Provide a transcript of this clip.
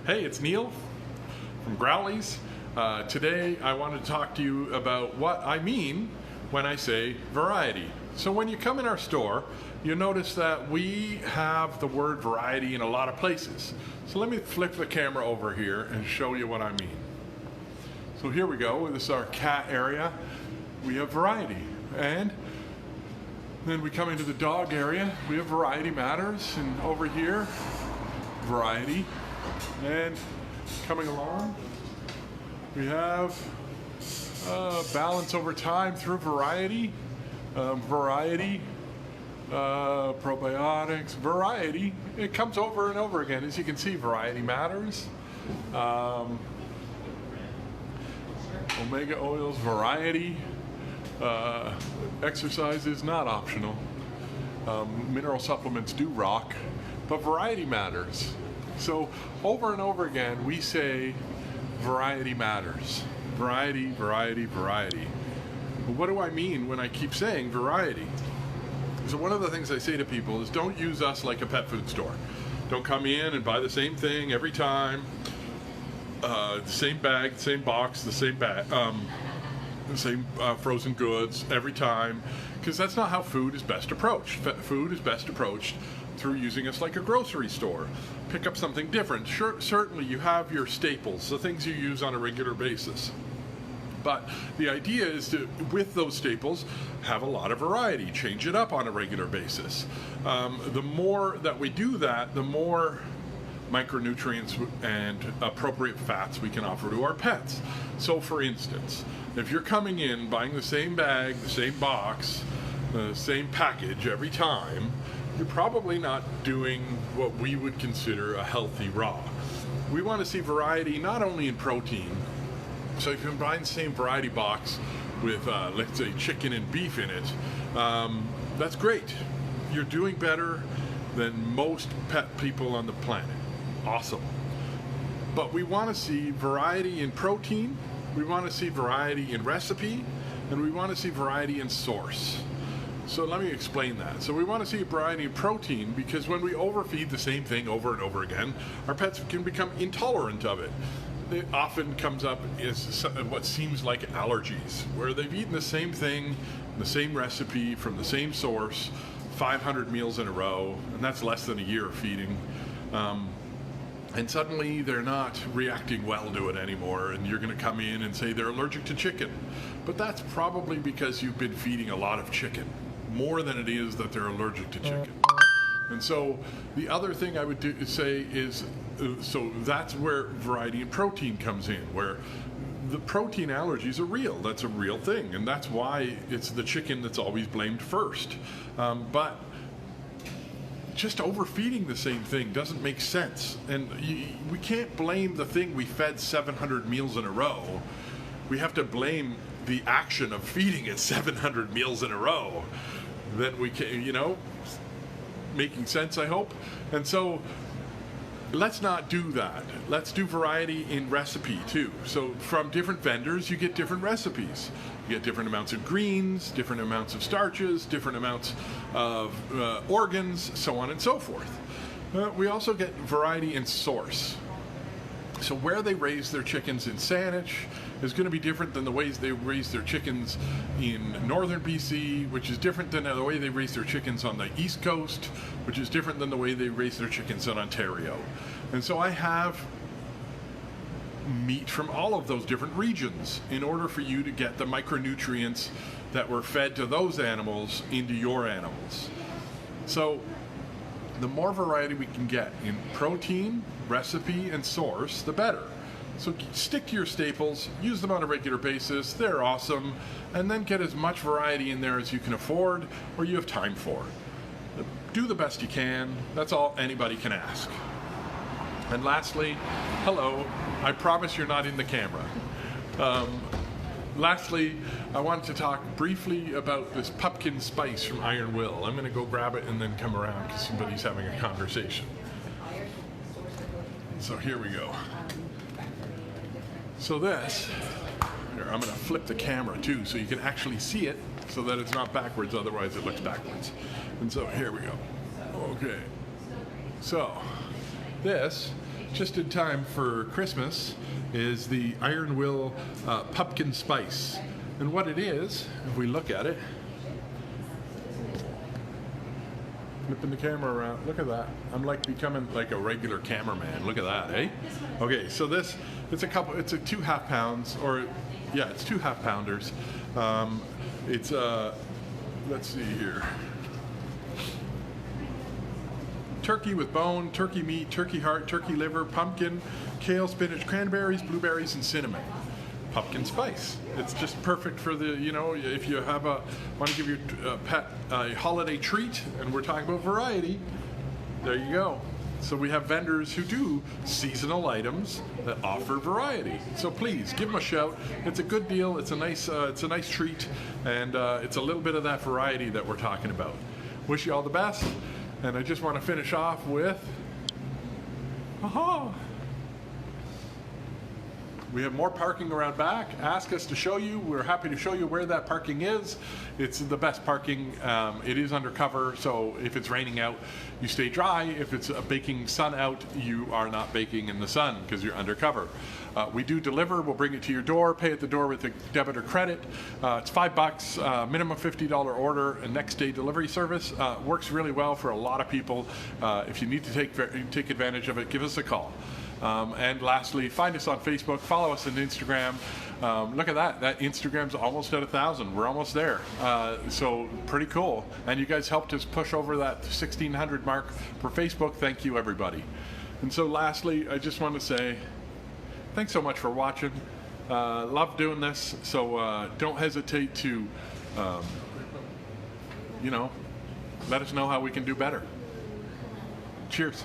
Hey, it's Neil from Growlies. Today I wanted to talk to you about what I mean when I say variety. So when you come in our store, you'll notice that we have the word variety in a lot of places. So let me flip the camera over here and show you what I mean. So here we go, this is our cat area. We have variety. And then we come into the dog area, we have variety matters, and over here, variety. And coming along, we have balance over time through variety, probiotics, variety. It comes over and over again. As you can see, variety matters. Omega oils, variety. Exercise is not optional. Mineral supplements do rock, but variety matters. So over and over again, we say variety matters. Variety, variety, variety. But what do I mean when I keep saying variety? So one of the things I say to people is don't use us like a pet food store. Don't come in and buy the same thing every time, the same bag, the same box, the same bag, the same frozen goods every time, because that's not how food is best approached. Food is best approached through using us like a grocery store. Pick up something different. Sure, certainly you have your staples, the things you use on a regular basis. But the idea is to, with those staples, have a lot of variety, change it up on a regular basis. The more that we do that, the more micronutrients and appropriate fats we can offer to our pets. So for instance, if you're coming in buying the same bag, the same box, the same package every time, you're probably not doing what we would consider a healthy raw. We want to see variety not only in protein. So if you're buying the same variety box with, let's say, chicken and beef in it, that's great. You're doing better than most pet people on the planet. Awesome. But we want to see variety in protein, we want to see variety in recipe, and we want to see variety in source. So let me explain that. So we want to see variety in protein because when we overfeed the same thing over and over again, our pets can become intolerant of it. It often comes up as what seems like allergies, where they've eaten the same thing, the same recipe from the same source, 500 meals in a row, and that's less than a year of feeding. And suddenly they're not reacting well to it anymore, and you're going to come in and say they're allergic to chicken. But that's probably because you've been feeding a lot of chicken, more than it is that they're allergic to chicken. And so the other thing I would say is, so that's where variety in protein comes in, where the protein allergies are real. That's a real thing, and that's why it's the chicken that's always blamed first. But just overfeeding the same thing doesn't make sense. And we can't blame the thing we fed 700 meals in a row. We have to blame the action of feeding it 700 meals in a row. Then we can, making sense, I hope. And so let's not do that. Let's do variety in recipe too. So from different vendors, you get different recipes. You get different amounts of greens, different amounts of starches, different amounts of organs, so on and so forth. We also get variety in source. So where they raise their chickens in Saanich is going to be different than the ways they raise their chickens in northern BC, which is different than the way they raise their chickens on the East Coast, which is different than the way they raise their chickens in Ontario. And so I have meat from all of those different regions in order for you to get the micronutrients that were fed to those animals into your animals. So the more variety we can get in protein, recipe, and source, the better. So stick to your staples, use them on a regular basis, they're awesome, and then get as much variety in there as you can afford or you have time for. Do the best you can, that's all anybody can ask. And lastly, hello, I promise you're not in the camera. Lastly, I wanted to talk briefly about this Pupkin Spice from Iron Will. I'm going to go grab it and then come around because somebody's having a conversation. So here we go. So this, here, I'm going to flip the camera too so you can actually see it so that it's not backwards, otherwise it looks backwards. And so here we go. Okay. So this just in time for Christmas, is the Iron Will Pupkin Spice. And what it is, if we look at it, flipping the camera around, look at that. I'm like becoming like a regular cameraman. Look at that, eh? Okay, so this, it's a 2 half pounds, or yeah, it's 2 half pounders. It's let's see here. Turkey with bone, turkey meat, turkey heart, turkey liver, pumpkin, kale, spinach, cranberries, blueberries, and cinnamon. Pumpkin spice. It's just perfect for the, you know, if you have want to give your pet a holiday treat, and we're talking about variety, there you go. So we have vendors who do seasonal items that offer variety. So please give them a shout. It's a good deal. It's a nice treat, and it's a little bit of that variety that we're talking about. Wish you all the best, and I just want to finish off with, aha. We have more parking around back. Ask us to show you. We're happy to show you where that parking is. It's the best parking. It is undercover, so if it's raining out, you stay dry. If it's a baking sun out, you are not baking in the sun because you're undercover. We do deliver. We'll bring it to your door, pay at the door with a debit or credit. It's $5, minimum $50 order, and next day delivery service. Works really well for a lot of people. If you need to take advantage of it, give us a call. And lastly, find us on Facebook, follow us on Instagram. Look at that Instagram's almost at 1,000. We're almost there. So pretty cool. And you guys helped us push over that 1,600 mark for Facebook. Thank you, everybody. And so lastly, I just want to say thanks so much for watching. Love doing this. So don't hesitate to, you know, let us know how we can do better. Cheers.